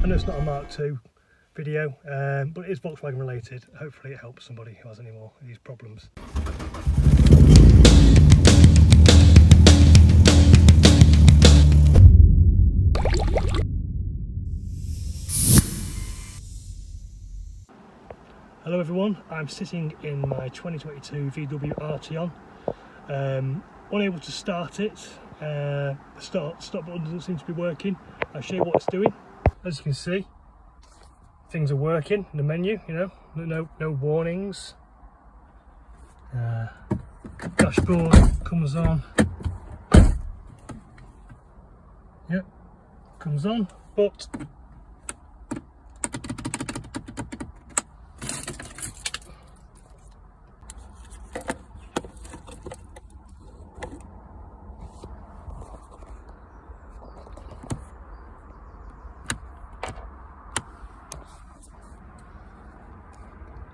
I know it's not a Mark II video, but it is Volkswagen related. Hopefully it helps somebody who has any more of these problems. Hello everyone, I'm sitting in my 2022 VW Arteon, unable to start it. The stop button doesn't seem to be working. I'll show you what it's doing. As you can see, things are working in the menu, you know, no warnings. Dashboard comes on. Yep, comes on, but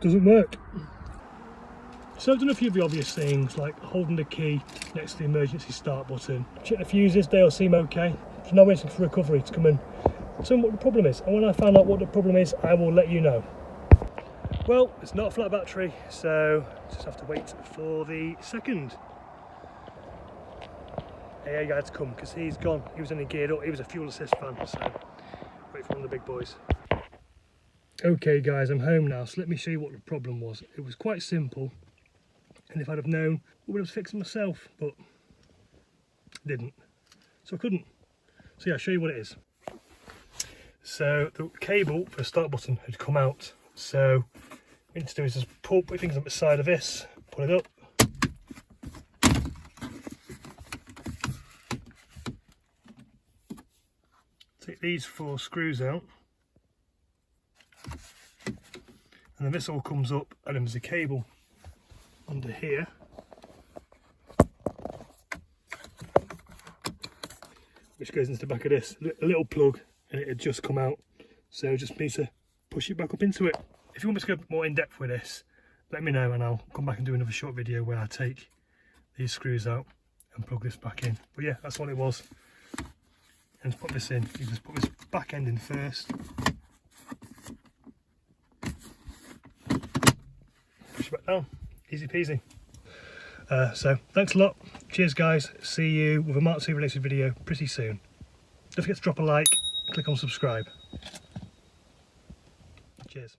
doesn't work. So I've done a few of the obvious things, like holding the key next to the emergency start button. Check the fuses, they all seem okay. There's no waiting for recovery to come and tell me what the problem is. And when I find out what the problem is, I will let you know. Well, it's not a flat battery, so just have to wait for the second AA guy to come, because he's gone. He was only geared up, he was a fuel assist fan, so wait for one of the big boys. Okay guys, I'm home now, so let me show you what the problem was. It was quite simple, and if I'd have known, I would have fixed it myself, but I didn't, so I couldn't. So yeah, I'll show you what it is. So the cable for the start button had come out, so what we need to do is just put your fingers up the side of this, pull it up, take these 4 screws out, and then this all comes up, and then there's a cable under here which goes into the back of this, a little plug, and it had just come out, so just need to push it back up into it. If you want me to go more in depth with this, let me know and I'll come back and do another short video where I take these screws out and plug this back in. But yeah, that's what it was. And to put this in, you just put this back end in first, push it back down, easy peasy. So thanks a lot, cheers guys, see you with a Mark II related video pretty soon. Don't forget to drop a like, click on subscribe. Cheers.